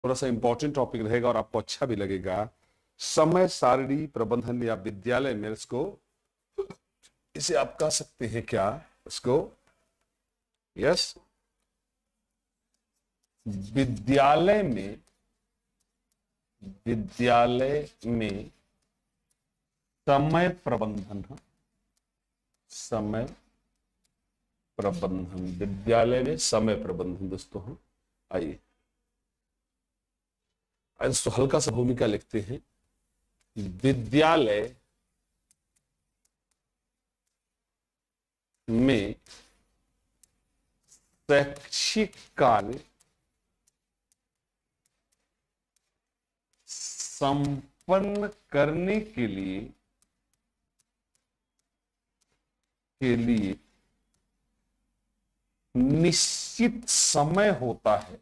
थोड़ा सा important topic रहेगा और आपको अच्छा भी लगेगा। समय सारणी प्रबंधन या विद्यालय में इसको, इसे आप कह सकते हैं क्या इसको? यस, विद्यालय में, विद्यालय में समय प्रबंधन, समय प्रबंधन, विद्यालय में समय प्रबंधन दोस्तों। हम आइए दोस्तों हल्का सा भूमिका लिखते हैं। विद्यालय में शैक्षिक कार्य संपन्न करने के लिए निश्चित समय होता है,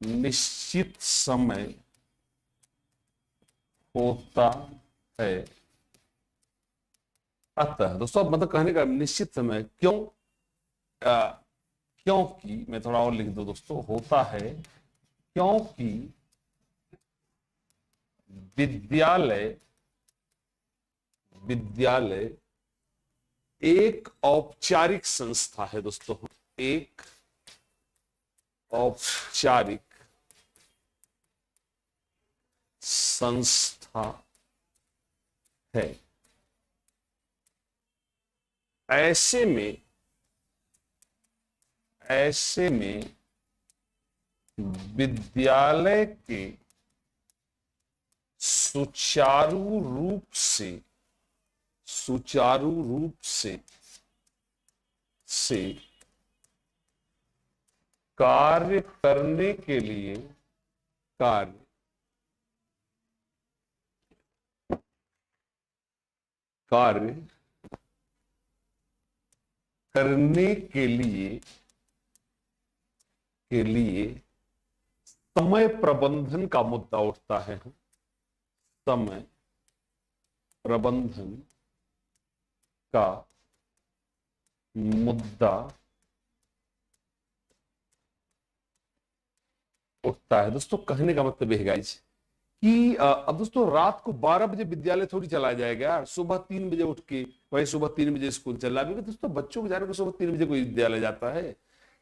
निश्चित समय होता है। अतः दोस्तों मतलब कहने का निश्चित समय क्यों, क्योंकि मैं थोड़ा और लिख दूं दोस्तों, होता है क्योंकि विद्यालय, विद्यालय एक औपचारिक संस्था है दोस्तों, एक औपचारिक संस्था है। ऐसे में, ऐसे में विद्यालय के सुचारू रूप से, सुचारू रूप से कार्य करने के लिए, कार्य कार्य करने के लिए समय प्रबंधन का मुद्दा उठता है। समय प्रबंधन का मुद्दा उठता है दोस्तों। कहने का मतलब यह गाइस कि अब दोस्तों रात को 12 बजे विद्यालय थोड़ी चलाया जाएगा, सुबह 3 बजे उठ के वही सुबह 3 बजे स्कूल चल रहा है। दोस्तों बच्चों को जाने को सुबह 3 बजे कोई विद्यालय जाता है?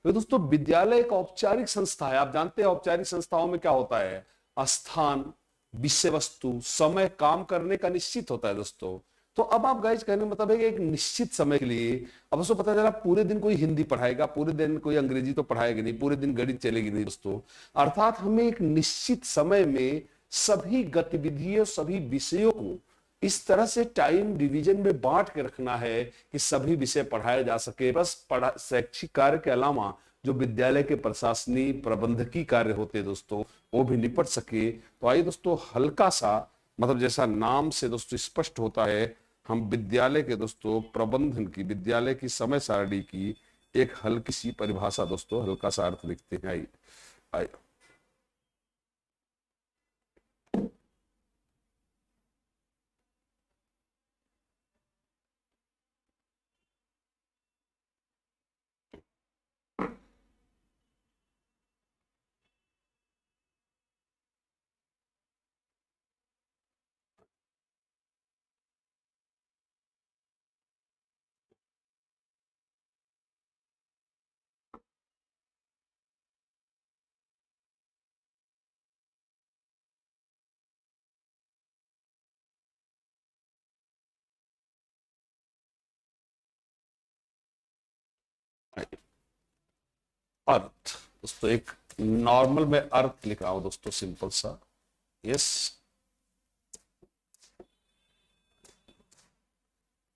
तो दोस्तों विद्यालय एक औपचारिक संस्था है। आप जानते हैं औपचारिक संस्थाओं में क्या होता है? स्थान, विषय वस्तु, समय, काम करने का निश्चित होता है दोस्तों। तो अब आप गाइस कहने मतलब है कि एक निश्चित समय के लिए, अब उसको पता चला पूरे दिन कोई हिंदी पढ़ाएगा, पूरे दिन कोई अंग्रेजी तो पढ़ाएगा नहीं, पूरे दिन गणित चलेगी नहीं दोस्तों। अर्थात हमें एक निश्चित समय में सभी गतिविधियों, सभी विषयों को इस तरह से टाइम डिवीजन में बांट के रखना है कि सभी विषय पढ़ाए जा सके। बस शैक्षिक कार्य के अलावा जो विद्यालय के प्रशासनिक प्रबंधकीय कार्य होते हैं दोस्तों, वो भी निपट सके। तो आइए दोस्तों हल्का सा मतलब जैसा नाम से दोस्तों स्पष्ट होता है, हम विद्यालय के दोस्तों प्रबंधन की, विद्यालय की समय सारणी की एक हल्की सी परिभाषा दोस्तों, हल्का सा अर्थ लिखते हैं। आइए आइए आइए। अर्थ दोस्तों, एक नॉर्मल में अर्थ लिख रहा हूं दोस्तों, सिंपल सा। यस,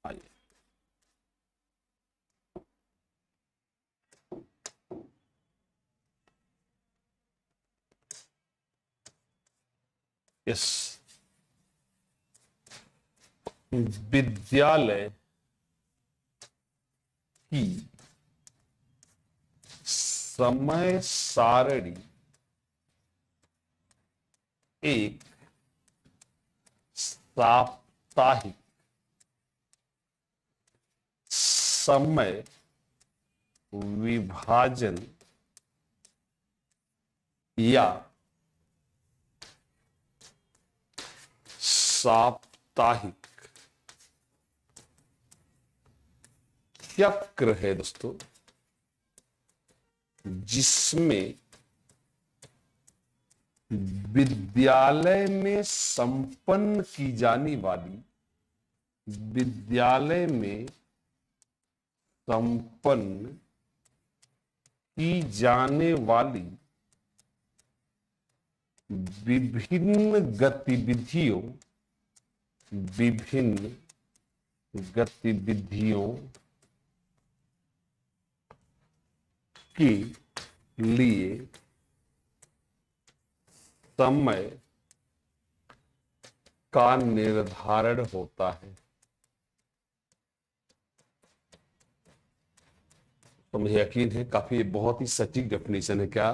आइए यस, विद्यालय की समय सारणी एक साप्ताहिक समय विभाजन या साप्ताहिक चक्र है दोस्तों, जिसमें विद्यालय में संपन्न की जाने वाली, विद्यालय में संपन्न की जाने वाली विभिन्न गतिविधियों, विभिन्न गतिविधियों के लिए समय का निर्धारण होता है। तो मुझे यकीन है काफी बहुत ही सटीक डेफिनेशन है क्या,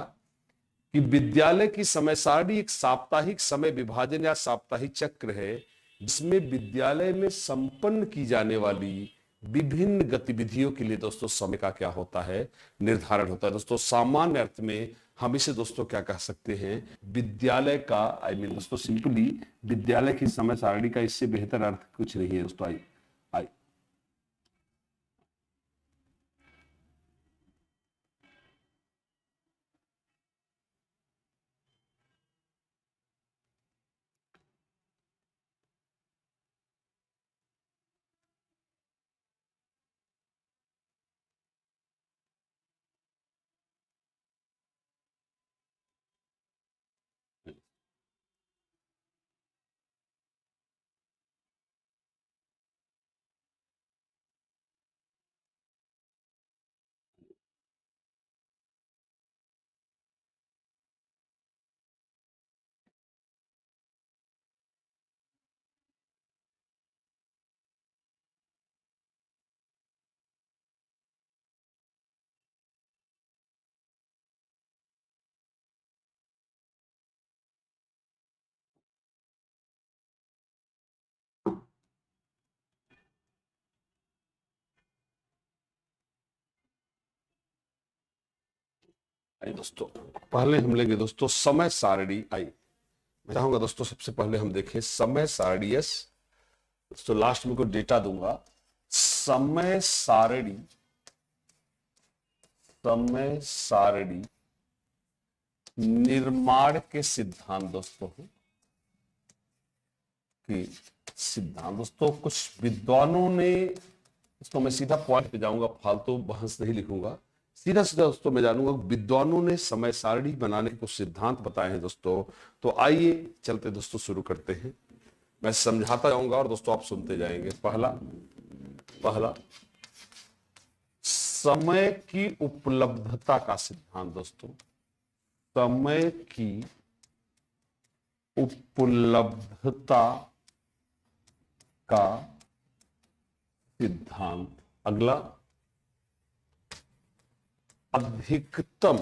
कि विद्यालय की समय सारणी एक साप्ताहिक समय विभाजन या साप्ताहिक चक्र है, जिसमें विद्यालय में संपन्न की जाने वाली विभिन्न गतिविधियों के लिए दोस्तों समय का क्या होता है, निर्धारण होता है। दोस्तों सामान्य अर्थ में हम इसे दोस्तों क्या कह सकते हैं, विद्यालय का दोस्तों सिंपली विद्यालय की समय सारणी का इससे बेहतर अर्थ कुछ नहीं है दोस्तों। आई दोस्तों पहले हम लेंगे दोस्तों समय सारणी। आई मैं चाहूंगा दोस्तों सबसे पहले हम देखें समय सारणी। यस दोस्तों लास्ट में को डेटा दूंगा। समय सारणी, समय सारणी निर्माण के सिद्धांत दोस्तों कि सिद्धांत दोस्तों कुछ विद्वानों ने, इसको मैं सीधा पॉइंट पे जाऊंगा, फालतू बहस नहीं लिखूंगा, सीधा सीधा दोस्तों मैं जानूंगा विद्वानों ने समय सारणी बनाने के कुछ सिद्धांत बताए हैं दोस्तों। तो आइए चलते दोस्तों शुरू करते हैं। मैं समझाता जाऊंगा और दोस्तों आप सुनते जाएंगे। पहला समय की उपलब्धता का सिद्धांत दोस्तों, समय की उपलब्धता का सिद्धांत। अगला अधिकतम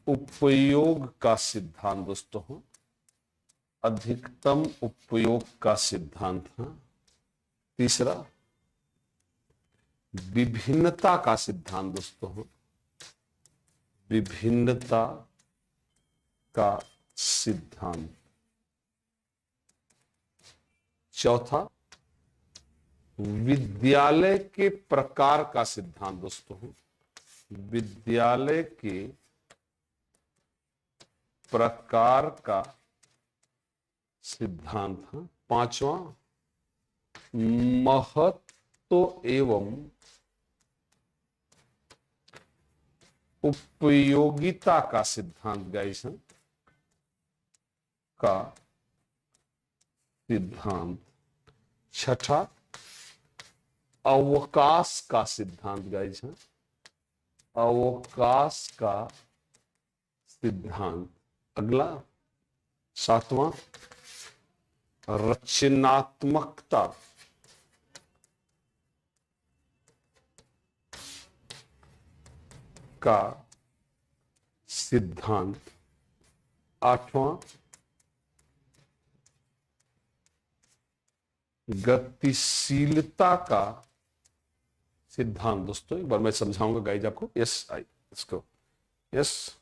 उपयोग का सिद्धांत दोस्तों, अधिकतम उपयोग का सिद्धांत है। तीसरा विभिन्नता का सिद्धांत दोस्तों, विभिन्नता का सिद्धांत। चौथा विद्यालय के प्रकार का सिद्धांत दोस्तों, विद्यालय के प्रकार का सिद्धांत है। पांचवा महत्व एवं उपयोगिता का सिद्धांत गाइस का सिद्धांत। छठा अवकाश का सिद्धांत गाइस है, अवकाश का सिद्धांत। अगला सातवां रचनात्मकता का सिद्धांत। आठवां गतिशीलता का सिद्धांत दोस्तों एक बार मैं समझाऊंगा गाइज आपको। यस आई इसको यस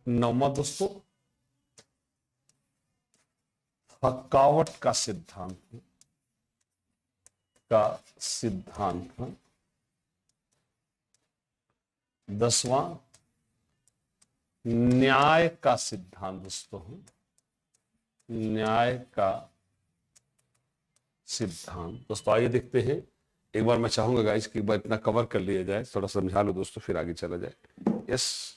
नौवा दोस्तों थकावट का सिद्धांत का सिद्धांत। 10वां न्याय का सिद्धांत दोस्तों, न्याय का सिद्धांत। दोस्तों आइए देखते हैं, एक बार मैं चाहूंगा गाइस कि एक बार इतना कवर कर लिया जाए, थोड़ा समझा लो दोस्तों फिर आगे चला जाए। यस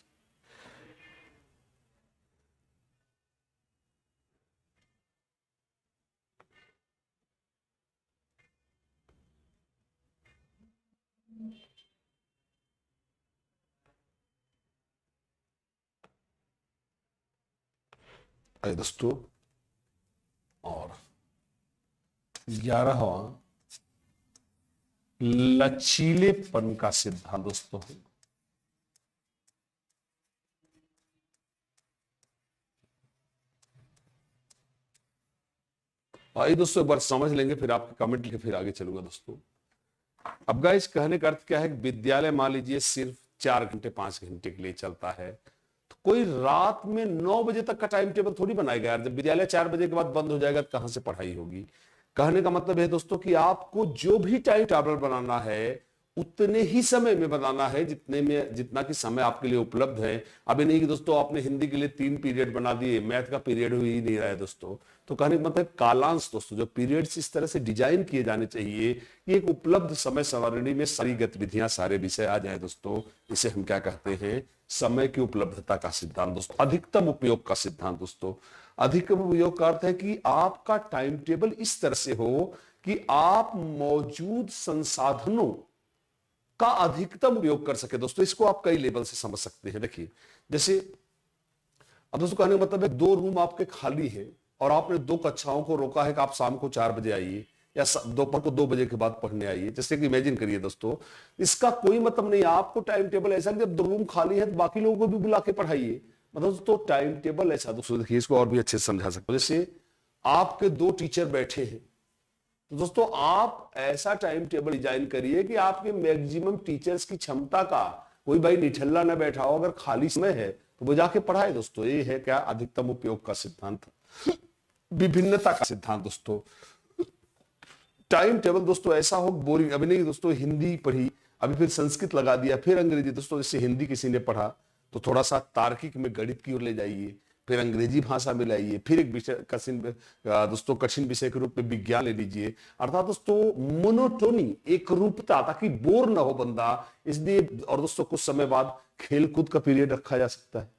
आइए दोस्तों, और 11वां लचीलेपन का सिद्धांत दोस्तों। आइए दोस्तों एक बार समझ लेंगे, फिर आपके कमेंट लिखे फिर आगे चलूंगा दोस्तों। अब गाइस कहने का अर्थ क्या है, विद्यालय मान लीजिए सिर्फ 4 घंटे 5 घंटे के लिए चलता है, तो कोई रात में 9 बजे तक का टाइम टेबल थोड़ी बनाएगा यार। जब विद्यालय 4 बजे के बाद बंद हो जाएगा तो कहां से पढ़ाई होगी। कहने का मतलब है दोस्तों कि आपको जो भी टाइम टेबल बनाना है उतने ही समय में बनाना है जितने में जितना कि समय आपके लिए उपलब्ध है। अभी नहीं कि दोस्तों आपने हिंदी के लिए 3 पीरियड बना दिए, मैथ का पीरियड ही नहीं रहा है दोस्तों। तो कहने का मतलब कालांश दोस्तों, जो पीरियड्स इस तरह से डिजाइन किए जाने चाहिए कि एक उपलब्ध समय सारणी में सारी गतिविधियां सारे विषय आ जाए दोस्तों। इसे हम क्या कहते हैं, समय की उपलब्धता का सिद्धांत दोस्तों, अधिकतम उपयोग का सिद्धांत दोस्तों। अधिकतम उपयोग का अर्थ है कि आपका टाइम टेबल इस तरह से हो कि आप मौजूद संसाधनों का अधिकतम उपयोग कर सके दोस्तों। इसको आप कई लेवल से समझ सकते हैं। देखिए जैसे अब दोस्तों कहने का मतलब है 2 रूम आपके खाली है और आपने 2 कक्षाओं को रोका है कि आप शाम को 4 बजे आइए या दोपहर को 2 बजे के बाद पढ़ने आइए। जैसे कि इमेजिन करिए दोस्तों, इसका कोई मतलब नहीं। आपको टाइम टेबल ऐसा कि जब 2 रूम खाली है तो बाकी लोगों को भी बुला के पढ़ाइए। मतलब दोस्तों टाइम टेबल ऐसा दोस्तों, देखिए इसको और भी अच्छे से समझा सकते हो। जैसे आपके 2 टीचर बैठे हैं, तो दोस्तों आप ऐसा टाइम टेबल डिजाइन करिए कि आपके मैक्सिमम टीचर्स की क्षमता का कोई भाई निठल्ला ना बैठा हो। अगर खाली समय है तो वो जाके पढ़ाए दोस्तों। ये है क्या, अधिकतम उपयोग का सिद्धांत। विभिन्नता का सिद्धांत दोस्तों, टाइम टेबल दोस्तों ऐसा हो बोरिंग अभी नहीं दोस्तों। हिंदी पढ़ी, अभी फिर संस्कृत लगा दिया, फिर अंग्रेजी दोस्तों। जैसे हिंदी किसी ने पढ़ा तो थोड़ा सा तार्किक में गणित की ओर ले जाइए, फिर अंग्रेजी भाषा में लाइए, फिर एक विषय दोस्तों कठिन विषय के रूप में विज्ञान ले लीजिए। अर्थात दोस्तों मोनोटोनी, एक रूपता, ताकि बोर ना हो बंदा। इसलिए और दोस्तों कुछ समय बाद खेलकूद का पीरियड रखा जा सकता है।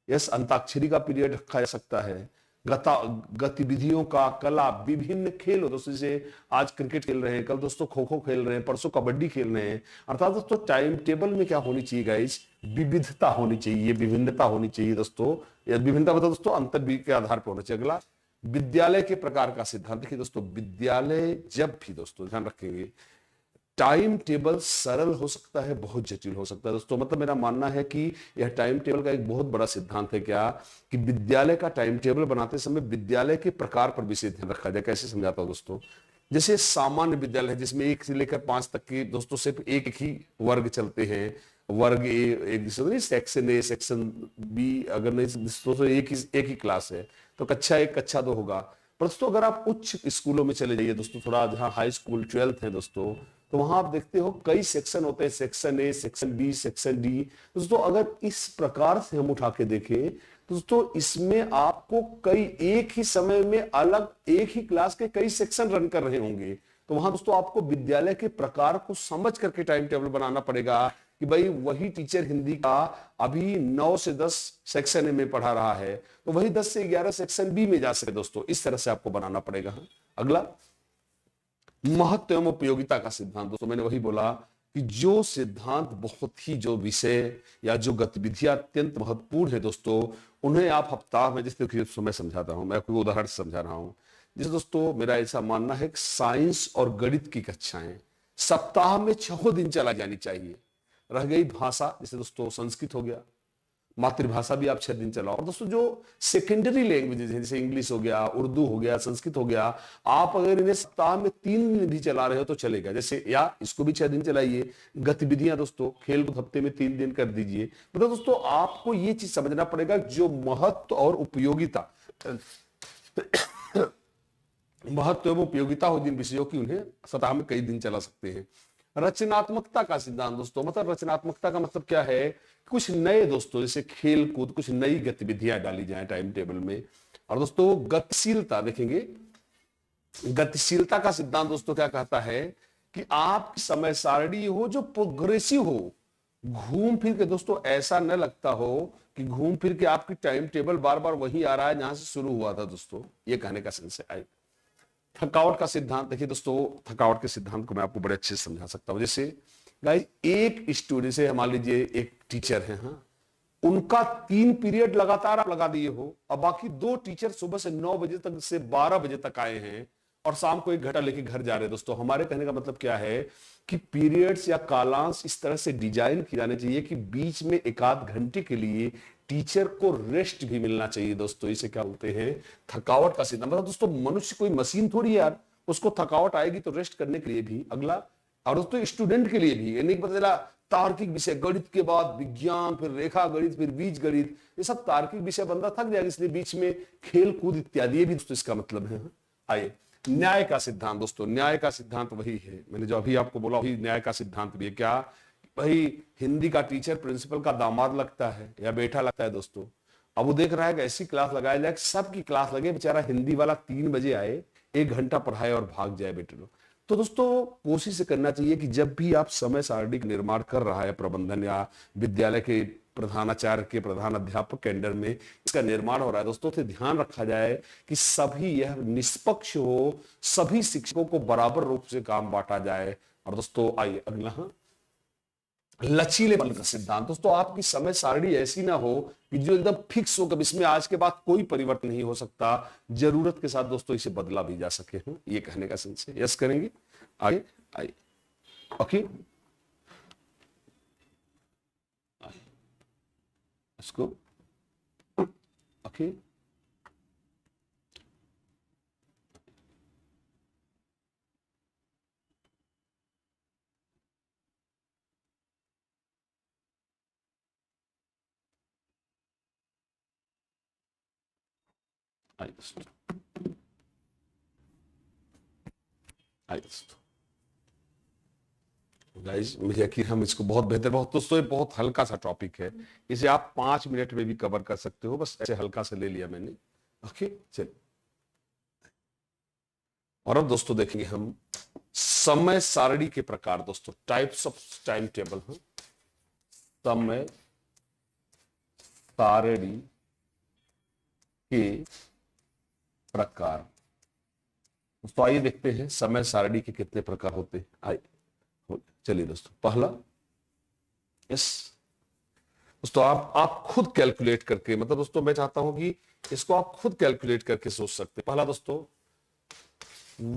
यस, अंताक्षरी का पीरियड रखा जा सकता है। गतिविधियों का, कला, विभिन्न खेल हो दोस्तों। जैसे आज क्रिकेट खेल रहे हैं, कल दोस्तों खो खो खेल रहे हैं, परसों कबड्डी खेल रहे हैं। अर्थात दोस्तों टाइम टेबल में क्या होनी चाहिए गाइस, विविधता होनी चाहिए, विभिन्नता होनी चाहिए दोस्तों। विभिन्नता मतलब दोस्तों अंतर के आधार पर होना चाहिए। अगला विद्यालय के प्रकार का सिद्धांत। देखिए दोस्तों विद्यालय जब भी दोस्तों ध्यान रखेंगे, टाइम टेबल सरल हो सकता है, बहुत जटिल हो सकता है दोस्तों। मतलब मेरा मानना है कि यह टाइम टेबल का एक बहुत बड़ा सिद्धांत है क्या, कि विद्यालय का टाइम टेबल बनाते समय विद्यालय के प्रकार पर विशेष ध्यान रखा जाए। कैसे समझाता हूं दोस्तों, जैसे सामान्य विद्यालय है जिसमें 1 से लेकर 5 तक के दोस्तों सिर्फ एक ही वर्ग चलते हैं। वर्ग ए एक सेक्शन ए, सेक्शन बी, अगर नहीं दोस्तों एक ही क्लास है तो कक्षा 1 कक्षा 2 होगा। पर दोस्तों अगर आप उच्च स्कूलों में चले जाइए दोस्तों, थोड़ा जहां हाई स्कूल 12th है दोस्तों, तो वहां आप देखते हो कई सेक्शन होते हैं, section A, section B, section D. दोस्तों अगर इस प्रकार से हम उठा के देखें तो दोस्तों इसमें आपको कई एक ही समय में अलग एक ही क्लास के कई सेक्शन रन कर रहे होंगे। तो वहां दोस्तों आपको विद्यालय के प्रकार को समझ करके टाइम टेबल बनाना पड़ेगा कि भाई वही टीचर हिंदी का अभी 9 से 10 सेक्शन ए में पढ़ा रहा है तो वही 10 से 11 सेक्शन बी में जा सके दोस्तों। इस तरह से आपको बनाना पड़ेगा। अगला महत्व एवं उपयोगिता का सिद्धांत। दोस्तों मैंने वही बोला कि जो सिद्धांत बहुत ही जो विषय या जो गतिविधियां अत्यंत महत्वपूर्ण है दोस्तों, उन्हें आप हफ्ता में, जैसे देखिए मैं समझाता हूं, मैं कोई उदाहरण से समझा रहा हूं। जैसे दोस्तों मेरा ऐसा मानना है कि साइंस और गणित की कक्षाएं सप्ताह में 6 दिन चला जानी चाहिए। रह गई भाषा, जैसे दोस्तों संस्कृत हो गया, मातृभाषा भी आप 6 दिन चलाओ। और दोस्तों जो सेकेंडरी लैंग्वेजेस है, जैसे इंग्लिश हो गया, उर्दू हो गया, संस्कृत हो गया, आप अगर इन्हें सप्ताह में 3 दिन भी चला रहे हो तो चलेगा। जैसे या इसको भी 6 दिन चलाइए। गतिविधियां दोस्तों, खेल को हफ्ते में 3 दिन कर दीजिए। मतलब दोस्तों आपको ये चीज समझना पड़ेगा, जो महत्व और उपयोगिता महत्व एवं उपयोगिता हो जिन विषयों की, उन्हें सप्ताह में कई दिन चला सकते हैं। रचनात्मकता का सिद्धांत दोस्तों, मतलब रचनात्मकता का मतलब क्या है, कुछ नए दोस्तों जैसे खेल कूद, कुछ नई गतिविधियां डाली जाए टाइम टेबल में। और दोस्तों गतिशीलता देखेंगे, गतिशीलता का सिद्धांत दोस्तों क्या कहता है कि आपकी समय सारणी हो जो प्रोग्रेसिव हो, घूम फिर के दोस्तों ऐसा न लगता हो कि घूम फिर के आपकी टाइम टेबल बार बार वही आ रहा है जहां से शुरू हुआ था। दोस्तों ये कहने का सेंस है। थकावट का सिद्धांत देखिए दोस्तों, थकावट के सिद्धांत को मैं आपको बड़े अच्छे से समझा सकता हूं। जैसे गाइस एक स्टूडेंट से मान लीजिए एक टीचर है, हाँ, उनका 3 पीरियड लगातार आप लगा दिए हो, और बाकी 2 टीचर सुबह से 9 बजे तक से 12 बजे तक आए हैं और शाम को 1 घंटा लेके घर जा रहे हैं। दोस्तों हमारे कहने का मतलब क्या है कि पीरियड्स या कालांश इस तरह से डिजाइन किए जाने चाहिए कि बीच में 1 आध घंटे के लिए टीचर को रेस्ट भी मिलना चाहिए। दोस्तों इसे क्या बोलते हैं, थकावट का सिद्धांत। मतलब दोस्तों मनुष्य कोई मशीन थोड़ी है यार, उसको थकावट आएगी तो रेस्ट करने के लिए भी। अगला, और दोस्तों स्टूडेंट के लिए भी, यानी पता चला तार्किक विषय, गणित के बाद विज्ञान, फिर रेखा गणित, फिर बीज गणित, ये सब तार्किक विषय, बंदा थक जाएगा, इसलिए बीच में खेल कूद इत्यादि, ये भी दोस्तों इसका मतलब है। आइए न्याय का सिद्धांत दोस्तों, न्याय का सिद्धांत वही है, मैंने जो अभी आपको बोला वही न्याय का सिद्धांत भी है। क्या भाई, हिंदी का टीचर प्रिंसिपल का दामाद लगता है या बेटा लगता है दोस्तों। अब वो देख रहा है कि ऐसी क्लास लगाया जाए, सबकी क्लास लगे, बेचारा हिंदी वाला 3 बजे आए, 1 घंटा पढ़ाए और भाग जाए बेटे लोग। तो दोस्तों कोशिश करना चाहिए कि जब भी आप समय सारणी का निर्माण कर रहा है प्रबंधन या विद्यालय के प्रधानाचार्य के, प्रधान अध्यापक के अंडर में इसका निर्माण हो रहा है दोस्तों, तो ध्यान रखा जाए कि सभी यह निष्पक्ष हो, सभी शिक्षकों को बराबर रूप से काम बांटा जाए। और दोस्तों आइए अगला, लचीलेपन का सिद्धांत। दोस्तों आपकी समय सारणी ऐसी ना हो कि जो एकदम फिक्स हो, कभी इसमें आज के बाद कोई परिवर्तन नहीं हो सकता, जरूरत के साथ दोस्तों इसे बदला भी जा सके। ये कहने का सेंस है। यस करेंगे, आगे आइए, ओके, इसको ओके, आइए दोस्तों, आइए दोस्तों, गाइस मुझे यकीन हम इसको बहुत बेहतर, बहुत दोस्तों ये बहुत हल्का सा टॉपिक है, इसे आप 5 मिनट में भी कवर कर सकते हो, बस ऐसे हल्का से ले लिया मैंने। ओके चलिए, और अब दोस्तों देखेंगे हम समय सारणी के प्रकार। दोस्तों टाइप्स ऑफ टाइम टेबल है, समय सारणी के प्रकार। दोस्तों आइए देखते हैं समय सारणी के कितने प्रकार होते हैं। आइए चलिए दोस्तों, पहला, यस दोस्तों आप खुद कैलकुलेट करके, मतलब दोस्तों मैं चाहता हूं कि इसको आप खुद कैलकुलेट करके सोच सकते हैं। पहला दोस्तों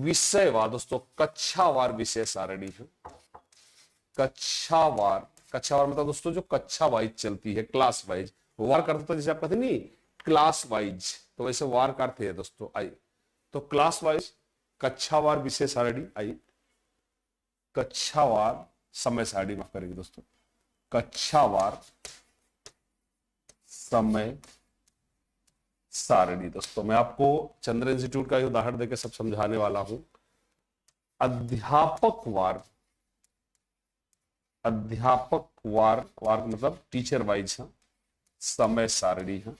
विषयवार, दोस्तों कक्षावार विषय सारणी है। कक्षावार, कक्षावार मतलब दोस्तों जो कक्षा वाइज चलती है, क्लास वाइज। वार का अर्थ जैसे आप कहते नहीं क्लास वाइज, तो वैसे वार का अर्थ है दोस्तों। आइए तो क्लास वाइज कक्षावार विषय सारणी। आइए कक्षावार समय सारणी, माफ करेंगे दोस्तों, कक्षावार समय सारणी। दोस्तों मैं आपको चंद्र इंस्टीट्यूट का उदाहरण देकर सब समझाने वाला हूं। अध्यापक वार, अध्यापक वार, वार मतलब टीचर वाइज है, समय सारणी है,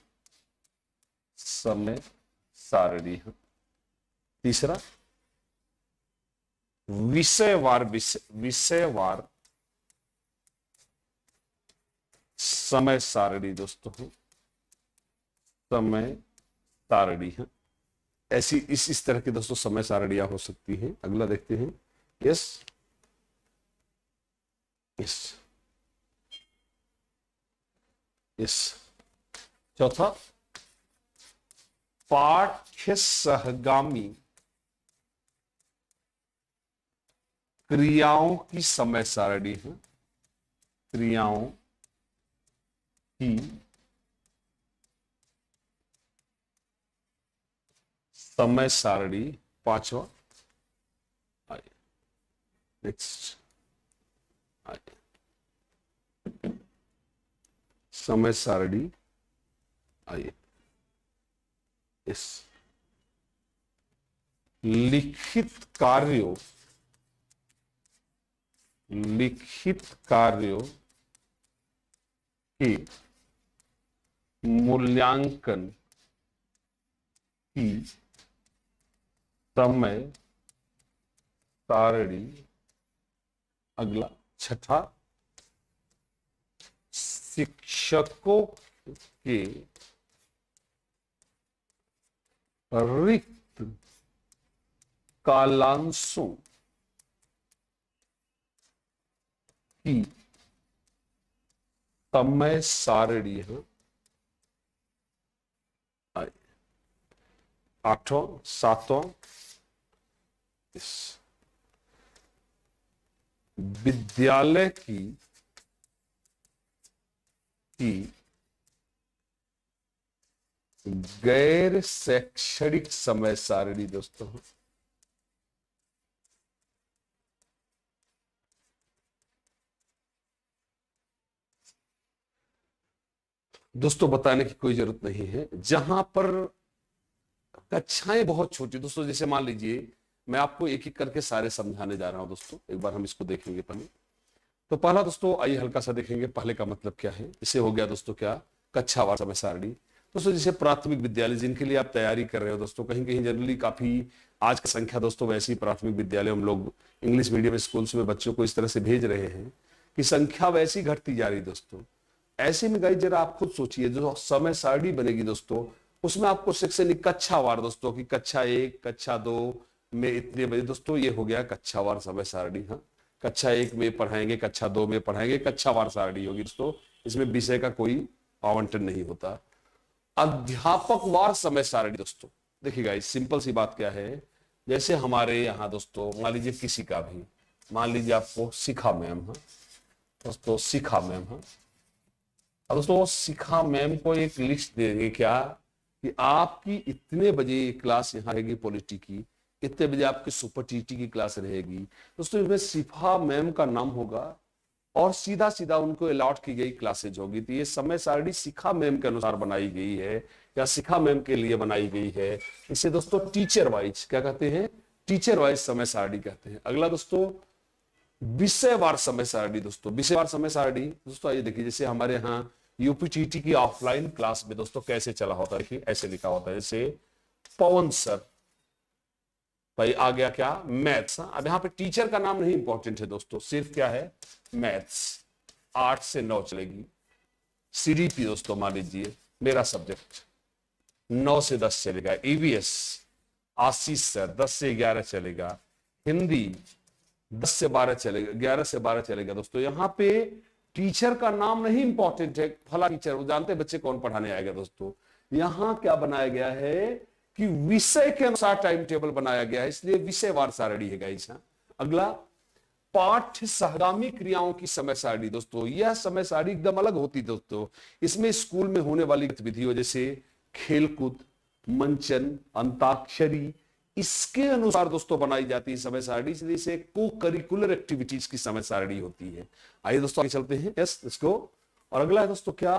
समय सारणी है। तीसरा विषयवार, विषयवार समय सारणी दोस्तों है, समय सारणी है। ऐसी इस तरह की दोस्तों समय सारणियां हो सकती हैं। अगला देखते हैं, यस यस यस। चौथा, पाठ्य सहगामी क्रियाओं की समय सारणी है। क्रियाओं की समय सारणी। पांचवा, आइए नेक्स्ट, आइए समय सारणी, आइए इस लिखित कार्यों के मूल्यांकन की समय सारणी। अगला छठा, शिक्षकों के रिक्त कालांशों की समय सारणी है। आठवां, सातवां, इस विद्यालय की गैर शैक्षणिक समय सारणी दोस्तों। दोस्तों बताने की कोई जरूरत नहीं है, जहां पर कक्षाएं बहुत छोटी दोस्तों, जैसे मान लीजिए मैं आपको एक एक करके सारे समझाने जा रहा हूं दोस्तों। एक बार हम इसको देखेंगे पहले। तो पहला दोस्तों आइए हल्का सा देखेंगे पहले का मतलब क्या है। इसे हो गया दोस्तों क्या, कक्षावार समय सारणी। दोस्तों जैसे प्राथमिक विद्यालय जिनके लिए आप तैयारी कर रहे हो दोस्तों, कहीं कहीं जनरली काफी आज की संख्या दोस्तों वैसी प्राथमिक विद्यालय हम लोग इंग्लिश मीडियम स्कूल्स में बच्चों को इस तरह से भेज रहे हैं कि संख्या वैसी घटती जा रही दोस्तों। ऐसे में गाइस जरा आप खुद सोचिए, जो समय सारणी बनेगी दोस्तों उसमें आपको सेक्शन कक्षावार दोस्तों की कक्षा 1 कक्षा 2 में इतने बजे दोस्तों, ये हो गया कक्षावार समय सारणी। हाँ, कक्षा 1 में पढ़ाएंगे, कक्षा 2 में पढ़ाएंगे, कक्षावार सारणी होगी दोस्तों। इसमें विषय का कोई आवंटन नहीं होता। अध्यापक वार समय सारणी दोस्तों, देखिएगा इस सिंपल सी बात क्या है, जैसे हमारे यहाँ दोस्तों मान लीजिए किसी का भी, मान लीजिए आपको शिखा मैम है दोस्तों, शिखा मैम है। अब दोस्तों शिखा मैम को एक लिस्ट देंगे क्या कि आपकी इतने बजे क्लास यहाँ रहेगी पॉलिटी की, इतने बजे आपकी सुपर टीटी की क्लास रहेगी दोस्तों। इसमें शिफा मैम का नाम होगा और सीधा सीधा उनको अलॉट की गई क्लासेज होगी। तो ये समय सारणी शिखा मैम के अनुसार बनाई गई है या शिखा मैम के लिए बनाई गई है। इसे दोस्तों टीचर वाइज क्या कहते हैं, टीचर वाइज समय सारणी कहते हैं। अगला दोस्तों विषयवार समय सारणी दोस्तों, विषयवार समय सारणी दोस्तों आइए देखिए, जैसे हमारे यहाँ यूपीटीटी की ऑफलाइन क्लास में दोस्तों कैसे चला होता है, देखिए ऐसे लिखा होता है, जैसे पवन सर भाई आ गया क्या, मैथ्स। अब यहाँ पे टीचर का नाम नहीं इंपॉर्टेंट है दोस्तों, सिर्फ क्या है मैथ्स, 8 से 9 चलेगी। सीडीपी दोस्तों मान लीजिए मेरा सब्जेक्ट 9 से 10 चलेगा। ईवीएस आशीष सर 10 से 11 चलेगा। हिंदी 10 से 12 चलेगा, 11 से 12 चलेगा दोस्तों। यहाँ पे टीचर का नाम नहीं इंपॉर्टेंट है, फला टीचर, वो जानते हैं बच्चे कौन पढ़ाने आएगा दोस्तों। यहां क्या बनाया गया है कि विषय के अनुसार टाइम टेबल बनाया गया है, इसलिए विषयवार सारणी है गाइस। अगला पाठ्य सहगामी क्रियाओं की समय सारणी दोस्तों, यह समय सारणी एकदम अलग होती दोस्तों। इसमें स्कूल में होने वाली गतिविधियों जैसे खेलकूद, मंचन, अंताक्षरी, इसके अनुसार दोस्तों बनाई जाती है समय सारणी, इसलिए इसे को करिकुलर एक्टिविटीज की समय सारणी होती है। आइए दोस्तों आगे चलते हैं, यस इसको। और अगला है दोस्तों क्या,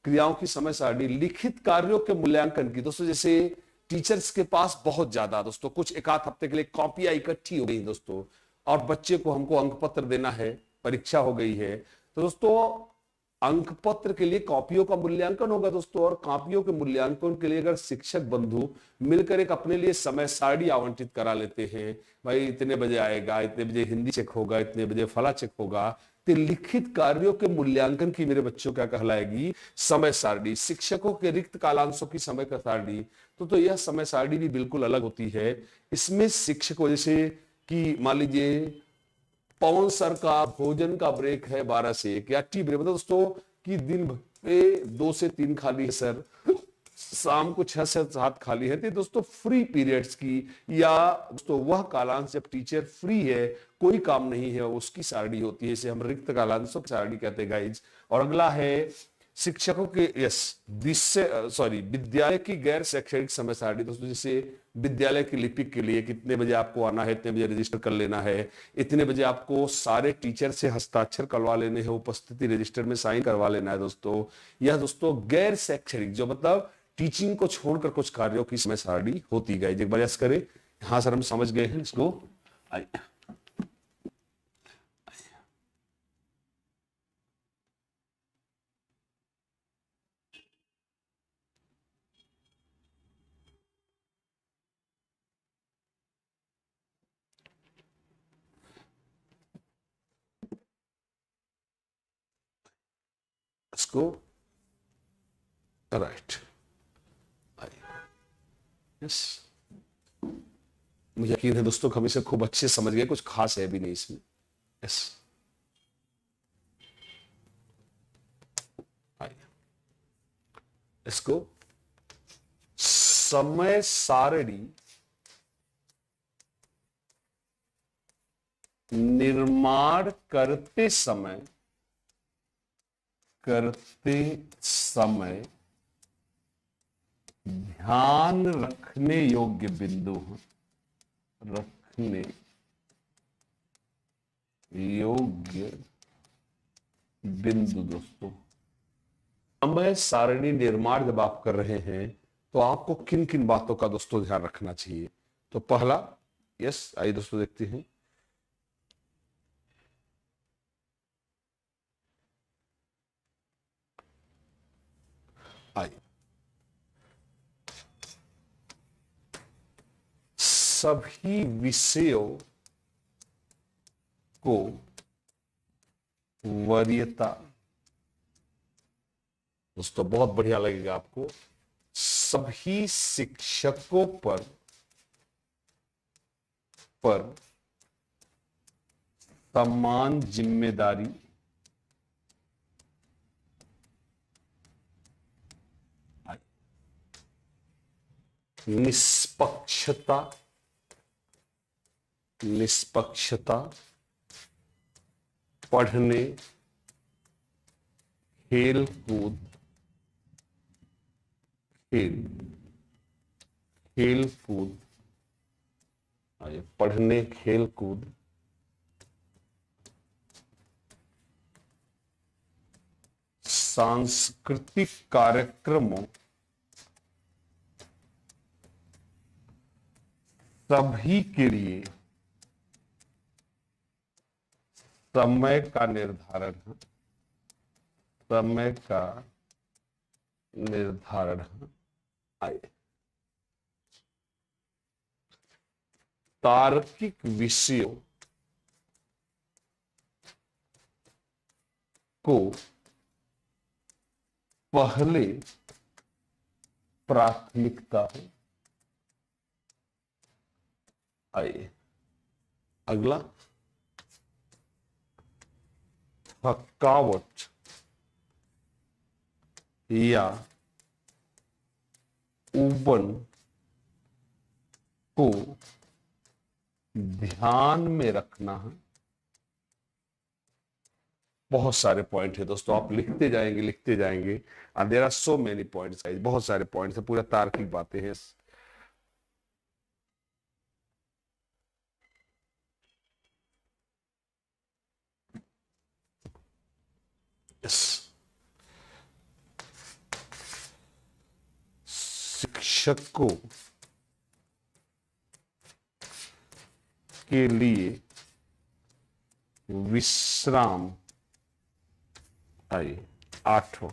क्रियाओं की समय सारणी लिखित कार्यों के मूल्यांकन की दोस्तों। जैसे टीचर्स के पास बहुत ज्यादा दोस्तों कुछ एक आध हफ्ते के लिए कॉपियां इकट्ठी हो गई दोस्तों, और बच्चे को हमको अंक पत्र देना है, परीक्षा हो गई है, तो दोस्तों अंक पत्र के लिए कॉपियों का मूल्यांकन होगा दोस्तों। और कॉपियों के मूल्यांकन के लिए अगर शिक्षक बंधु मिलकर एक अपने लिए समय सारणी आवंटित करा लेते हैं, भाई इतने बजे आएगा, इतने बजे हिंदी चेक होगा, इतने बजे फला चेक होगा, तो लिखित कार्यों के मूल्यांकन की मेरे बच्चों क्या कहलाएगी, समय सारणी। शिक्षकों के रिक्त कालांशों की समय का सारणी तो यह समय सारणी भी बिल्कुल अलग होती है। इसमें शिक्षकों जैसे कि मान लीजिए पवन सर का भोजन का ब्रेक है 12 से 1 या टी ब्रेक, मतलब दोस्तों कि दिन भर में 2 से 3 खाली है सर, शाम को 6 से 7 खाली है। तो दोस्तों फ्री पीरियड्स की, या दोस्तों वह कालांश जब टीचर फ्री है, कोई काम नहीं है, उसकी सारणी होती है, इसे हम रिक्त कालांशों की सारणी कहते हैं गाइज। और अगला है शिक्षकों के विद्यालय की गैर शैक्षणिक समय सारणी। दोस्तों जैसे विद्यालय की लिपिक के लिए कितने बजे आपको आना है, इतने बजे रजिस्टर कर लेना है, इतने बजे आपको सारे टीचर से हस्ताक्षर करवा लेने हैं, उपस्थिति रजिस्टर में साइन करवा लेना है। दोस्तों यह दोस्तों गैर शैक्षणिक, जो मतलब टीचिंग को छोड़कर कुछ कार्यों की समय सारणी होती है। एक बार यस करें। हाँ सर हम समझ गए हैं इसको। इसको राइट, यस, मुझे यकीन है दोस्तों हम इसे खूब अच्छे समझ गए, कुछ खास है भी नहीं इसमें। यस, इसको समय सारणी निर्माण करते समय ध्यान रखने योग्य बिंदु हैं, रखने योग्य बिंदु। दोस्तों समय सारणी निर्माण जब आप कर रहे हैं तो आपको किन किन बातों का दोस्तों ध्यान रखना चाहिए। तो पहला, यस आइए दोस्तों देखते हैं। आइए, सभी विषयों को वरीयता। दोस्तों बहुत बढ़िया लगेगा आपको। सभी शिक्षकों पर समान जिम्मेदारी, निष्पक्षता, पढ़ने, खेल कूद, खेल कूद, पढ़ने खेल कूद, सांस्कृतिक कार्यक्रमों, सभी के लिए समय का निर्धारण है, समय का निर्धारण है। आइए, तार्किक विषयों को पहले प्राथमिकता है। आइए अगला, थकावट या ऊबन को ध्यान में रखना है। बहुत सारे पॉइंट है दोस्तों, आप लिखते जाएंगे and there are so many points, बहुत सारे पॉइंट्स है, पूरा तार्किक बातें हैं। शिक्षकों के लिए विश्राम। आइए आठवां,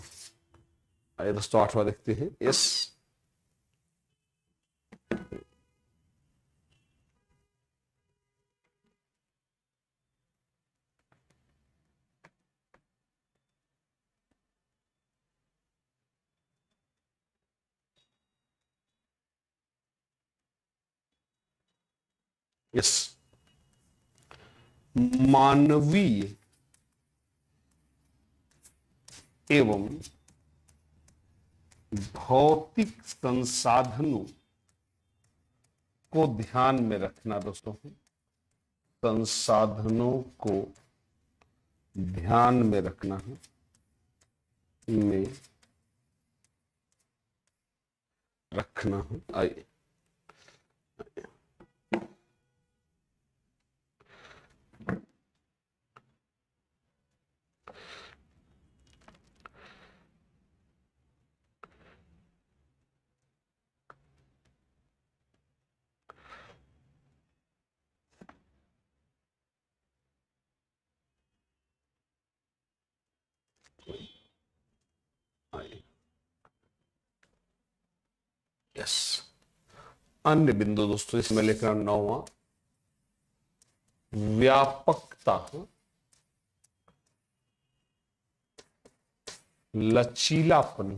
आइए दोस्तों आठवां देखते हैं। यस, यस, मानवीय एवं भौतिक संसाधनों को ध्यान में रखना दोस्तों, संसाधनों को ध्यान में रखना है, में रखना है। आइए यस, अन्य बिंदु दोस्तों इसमें लिखना 9वां, व्यापकता, लचीलापन,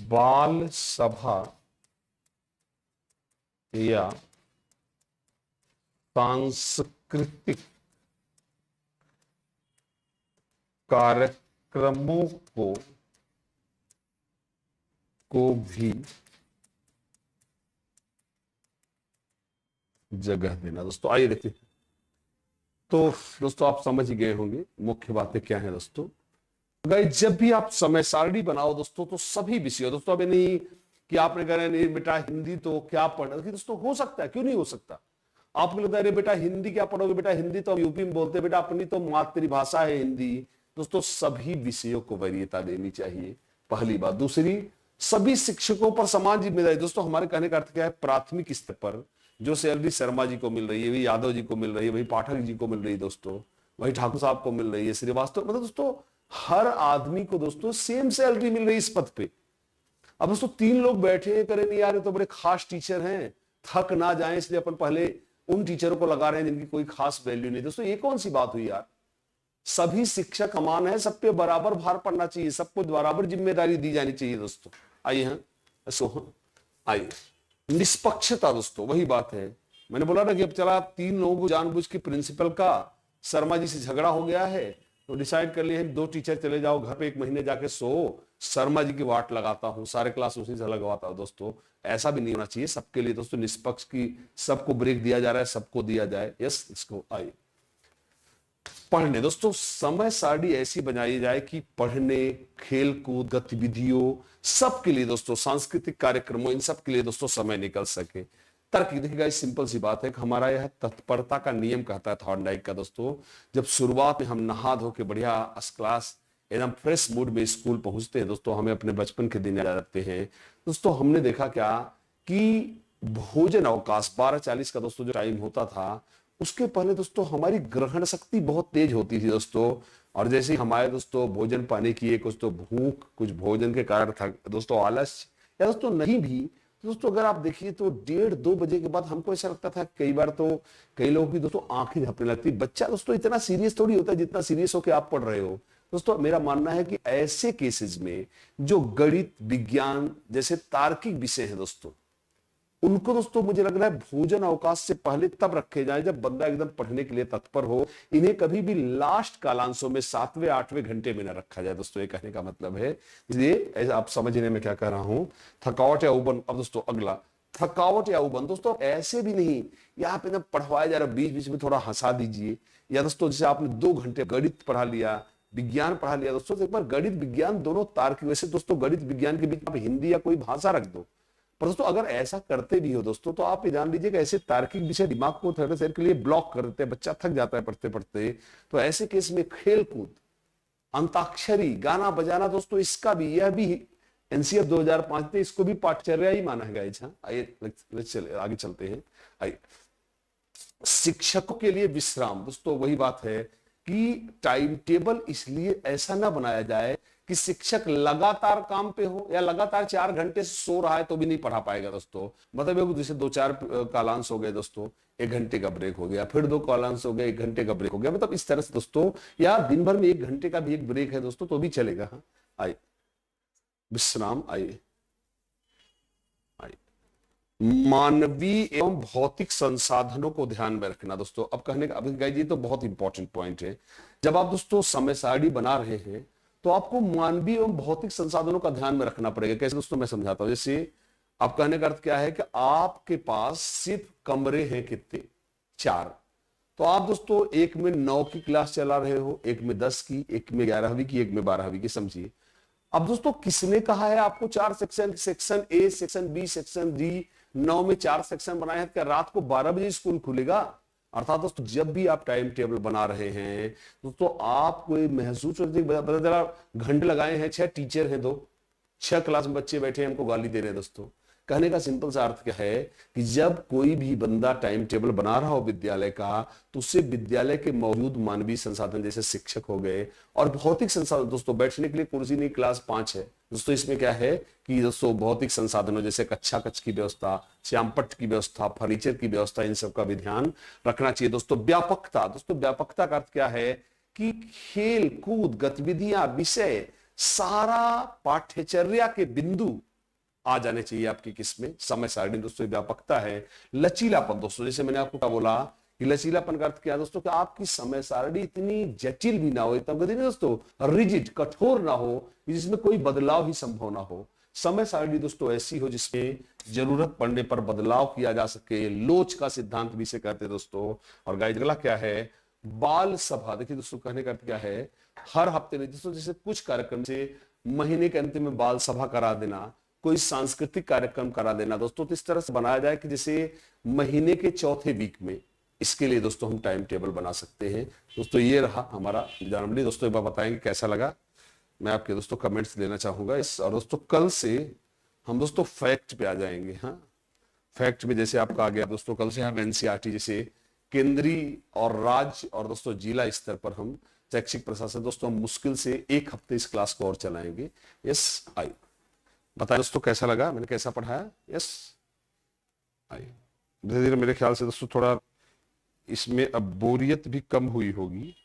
बाल सभा या सांस्कृतिक कार्यक्रमों को भी जगह देना। दोस्तों आइए देखते हैं। तो दोस्तों आप समझ ही गए होंगे मुख्य बातें क्या है दोस्तों। गाइस जब भी आप समय सारणी बनाओ दोस्तों, तो सभी विषयों दोस्तों, अभी नहीं कि आपने कहा नहीं बेटा हिंदी तो क्या पढ़, दोस्तों हो सकता है, क्यों नहीं हो सकता। आपको लगता है अरे बेटा हिंदी क्या पढ़ोगे, बेटा हिंदी तो हम यूपी में बोलते हैं, बेटा अपनी तो मातृभाषा है हिंदी। दोस्तों सभी विषयों को वरीयता देनी चाहिए, पहली बात। दूसरी, सभी शिक्षकों पर समान जिम्मेदारी। दोस्तों हमारे कहने का अर्थ क्या है, प्राथमिक स्तर पर जो सैलरी शर्मा जी को मिल रही है, वही यादव जी को मिल रही है, वही पाठक जी को मिल रही है दोस्तों, वही ठाकुर साहब को मिल रही है, श्रीवास्तव, मतलब दोस्तों हर आदमी को दोस्तों सेम सैलरी मिल रही है इस पद पे। अब दोस्तों 3 लोग बैठे करें नहीं यार, तो बड़े खास टीचर हैं, थक ना जाए इसलिए अपन पहले उन टीचरों को लगा रहे हैं जिनकी कोई खास वैल्यू नहीं। दोस्तों ये कौन सी बात हुई यार, सभी शिक्षक समान है, सब पे बराबर भार पड़ना चाहिए, सबको बराबर जिम्मेदारी दी जानी चाहिए दोस्तों। आइए आइए निष्पक्षता दोस्तों, वही बात है, मैंने बोला ना कि अब चला 3 लोगों को जानबूझ के प्रिंसिपल का शर्मा जी से झगड़ा हो गया है, तो डिसाइड कर लिया है 2 टीचर चले जाओ घर पे, 1 महीने जाके सो, शर्मा जी की वाट लगाता हूं, सारे क्लास उसी से लगवाता हूं। दोस्तों ऐसा भी नहीं होना चाहिए, सबके लिए दोस्तों निष्पक्ष की, सबको ब्रेक दिया जा रहा है, सबको दिया जाए। यस, इसको आइए पढ़ने दोस्तों समय सारणी ऐसी बनाई जाए कि पढ़ने, खेलकूद गतिविधियों सबके लिए दोस्तों, सांस्कृतिक कार्यक्रमों, इन सब के लिए दोस्तों समय निकल सके। तर्क देखिएगा, सिंपल सी बात है कि हमारा यह तत्परता का नियम कहता है थॉर्नडाइक का दोस्तों। जब शुरुआत में हम नहा धो के बढ़िया फर्स्ट क्लास एकदम फ्रेश मूड में स्कूल पहुंचते हैं दोस्तों, हमें अपने बचपन के दिन याद आते हैं दोस्तों। हमने देखा क्या कि भोजन अवकाश 12:40 का दोस्तों जो टाइम होता था, उसके पहले दोस्तों हमारी ग्रहण शक्ति बहुत तेज होती थी दोस्तों। और जैसे ही हमारे दोस्तों भोजन पाने की एक कुछ तो भूख, कुछ भोजन के कारण था दोस्तों आलस, या दोस्तों नहीं भी दोस्तों, अगर आप देखिए तो 1:30-2 बजे के बाद हमको ऐसा लगता था, कई बार तो कई लोगों की दोस्तों आंखें झपने लगती। बच्चा दोस्तों इतना सीरियस थोड़ी होता है जितना सीरियस होकर आप पढ़ रहे हो दोस्तों। मेरा मानना है कि ऐसे केसेस में जो गणित, विज्ञान जैसे तार्किक विषय है दोस्तों, उनको दोस्तों मुझे लग रहा है भोजन अवकाश से पहले तब रखे जाए जब बंदा एकदम पढ़ने के लिए तत्पर हो। इन्हें कभी भी लास्ट कालांशों में 7वें 8वें घंटे में न रखा जाए दोस्तों, ये कहने का मतलब है। इसलिए आप समझने में क्या कर रहा हूं, थकावट या उबन। अब दोस्तों अगला, थकावट या उबन दोस्तों ऐसे भी नहीं, यहाँ पे पढ़वाया जा रहा, बीच बीच में थोड़ा हंसा दीजिए। या दोस्तों जैसे आपने 2 घंटे गणित पढ़ा लिया, विज्ञान पढ़ा लिया दोस्तों, एक बार गणित विज्ञान दोनों तार्किक, वैसे दोस्तों गणित विज्ञान के बीच आप हिंदी या कोई भाषा रख दो, पर दोस्तों अगर ऐसा करते भी हो दोस्तों, तो आप ये जान लीजिए कि ऐसे तार्किक विषय दिमाग को थोड़े देर के लिए ब्लॉक कर देते हैं, बच्चा थक जाता है पढ़ते पढ़ते। तो ऐसे केस में खेल कूद, अंताक्षरी, गाना बजाना दोस्तों, इसका भी, यह भी एनसीएफ 2005 ने इसको भी पाठचर्या ही माना है। आइए आगे चलते हैं। आइए शिक्षकों के लिए विश्राम दोस्तों, वही बात है कि टाइम टेबल इसलिए ऐसा ना बनाया जाए कि शिक्षक लगातार काम पे हो या लगातार 4 घंटे से सो रहा है तो भी नहीं पढ़ा पाएगा दोस्तों। मतलब जैसे 2-4 कालांश हो गए दोस्तों, 1 घंटे का ब्रेक हो गया, फिर 2 कालांश हो गए, 1 घंटे का ब्रेक हो गया, मतलब इस तरह से दोस्तों, या दिन भर में 1 घंटे का भी एक ब्रेक है दोस्तों तो भी चलेगा। हाँ आइए विश्राम, आइए मानवीय एवं भौतिक संसाधनों को ध्यान में रखना दोस्तों। अब कहने का, अभी गाइस ये तो बहुत इंपॉर्टेंट पॉइंट है। जब आप दोस्तों समय सारणी बना रहे हैं तो आपको मानवीय एवं भौतिक संसाधनों का ध्यान में रखना पड़ेगा। कैसे दोस्तों, मैं समझाता हूं। जैसे आप कहने का अर्थ क्या है कि आपके पास सिर्फ कमरे हैं कितने, 4। तो आप दोस्तों एक में 9 की क्लास चला रहे हो, एक में 10 की, एक में 11वीं की, एक में 12वीं की, समझिए। अब दोस्तों किसने कहा है आपको 4 section, section A, section B, section D, 9 में 4 सेक्शन बनाए हैं? क्या रात को 12 बजे स्कूल खुलेगा? अर्थात दोस्तों जब भी आप टाइम टेबल बना रहे हैं दोस्तों, आपको महसूस होता है घंटे लगाए हैं, 6 टीचर हैं, 6 क्लास में बच्चे बैठे हैं, हमको गाली दे रहे हैं। दोस्तों कहने का सिंपल सा अर्थ क्या है कि जब कोई भी बंदा टाइम टेबल बना रहा हो विद्यालय का, तो उससे विद्यालय के मौजूद मानवीय संसाधन जैसे शिक्षक हो गए और भौतिक संसाधन, दोस्तों बैठने के लिए कुर्सी नहीं, क्लास 5 है दोस्तों, इसमें क्या है कि दोस्तों भौतिक संसाधनों जैसे कक्षा कक्ष की व्यवस्था, श्यामपट्ट की व्यवस्था, फर्नीचर की व्यवस्था, इन सब का भी ध्यान रखना चाहिए। दोस्तों व्यापकता, दोस्तों व्यापकता का अर्थ क्या है कि खेल कूद गतिविधियां, विषय, सारा पाठ्यचर्या के बिंदु आ जाने चाहिए आपकी किसमें, समय सारणी। दोस्तों व्यापकता है। लचीलापन, दोस्तों जैसे मैंने आपको क्या बोला कि लचीलापन का अर्थ क्या है दोस्तों, कि आपकी समय सारणी इतनी जटिल भी ना हो, इतना गति नहीं दोस्तों, रिजिड, कठोर ना हो, जिसमें कोई बदलाव ही संभव ना हो। समय सारणी दोस्तों ऐसी हो जिसमें जरूरत पड़ने पर बदलाव किया जा सके, लोच का सिद्धांत भी से कहते हैं दोस्तों। और गाइस अगला क्या है, बाल सभा। देखिए दोस्तों कहने का अर्थ क्या है, हर हफ्ते में दोस्तों जैसे कुछ कार्यक्रम से महीने के अंत में बाल सभा करा देना, कोई सांस्कृतिक कार्यक्रम करा देना दोस्तों, तो इस तरह से बनाया जाए कि जैसे महीने के चौथे वीक में, इसके लिए दोस्तों हम टाइम टेबल बना सकते हैं। दोस्तों ये रहा हमारा जन्मदिन। दोस्तों एक बार बताएंगे कैसा लगा, मैं आपके दोस्तों कमेंट्स लेना चाहूंगा इस। और दोस्तों कल से हम दोस्तों फैक्ट पे आ जाएंगे। हाँ, फैक्ट में जैसे आपका आ गया दोस्तों, कल से हम एनसीईआरटी जैसे केंद्रीय और राज्य और दोस्तों जिला स्तर पर हम शैक्षिक प्रशासन दोस्तों हम मुश्किल से 1 हफ्ते इस क्लास को और चलाएंगे। यस आई बताएं दोस्तों कैसा लगा, मैंने कैसा पढ़ाया। यस आइए, धीरे धीरे मेरे ख्याल से दोस्तों थोड़ा इसमें अब बोरियत भी कम हुई होगी।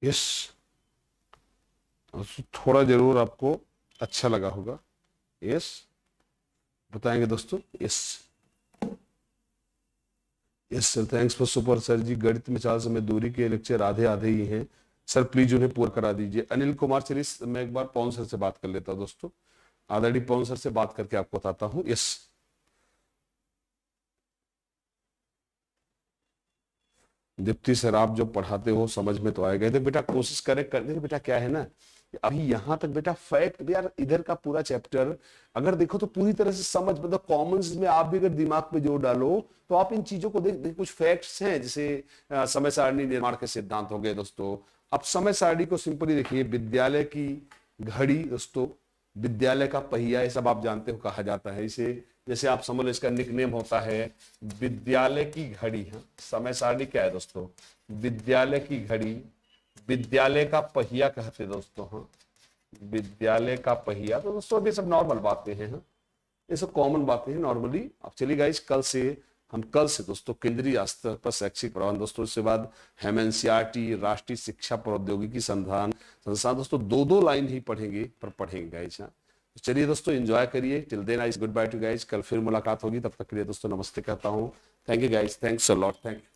यस, थोड़ा जरूर आपको अच्छा लगा होगा। यस बताएंगे दोस्तों। Yes yes sir, thanks for super. Sir ji गणित में 4 समय दूरी के लेक्चर आधे आधे ही हैं सर, प्लीज उन्हें पूरा करा दीजिए। अनिल कुमार, चलिए मैं एक बार पवन सर से बात कर लेता हूँ दोस्तों, ऑलरेडी पवन सर से बात करके आपको बताता हूँ। यस दीप्ति सर, आप जो पढ़ाते हो समझ में तो आएगा। तो बेटा कोशिश करें कर दे बेटा, क्या है ना अभी यहां तक बेटा फैक्ट यार, इधर का पूरा चैप्टर अगर देखो तो पूरी तरह से समझ, मतलब कॉमन्स में आप भी अगर दिमाग पे जोर डालो तो आप इन चीजों को देख कुछ फैक्ट्स हैं जैसे समय सारणी निर्माण के सिद्धांत हो गए दोस्तों। अब समय सारणी को सिंपली देखिए, विद्यालय की घड़ी दोस्तों, विद्यालय का पहिया, ये सब आप जानते हो कहा जाता है इसे। जैसे आप समझ लो इसका निकनेम होता है विद्यालय की घड़ी। हाँ, समय सारणी क्या है दोस्तों, विद्यालय की घड़ी, विद्यालय का पहिया कहते दोस्तों। हाँ, विद्यालय का पहिया। तो दोस्तों ये सब नॉर्मल बातें हैं। हाँ, ये सब कॉमन बातें हैं नॉर्मली। अब चलिए गाइस, कल से दोस्तों केंद्रीय स्तर पर शैक्षिक प्रबंध दोस्तों, इसके बाद हम एनसीईआरटी राष्ट्रीय शिक्षा प्रौद्योगिकी संस्थान दोस्तों 2-2 लाइन ही पढ़ेंगे, पर पढ़ेंगे गाइस। हाँ, तो चलिए दोस्तों एंजॉय करिए। Till then I good bye to guys, कल फिर मुलाकात होगी, तब तक के लिए दोस्तों नमस्ते कहता हूँ। Thank you guys, thanks a lot, thank you.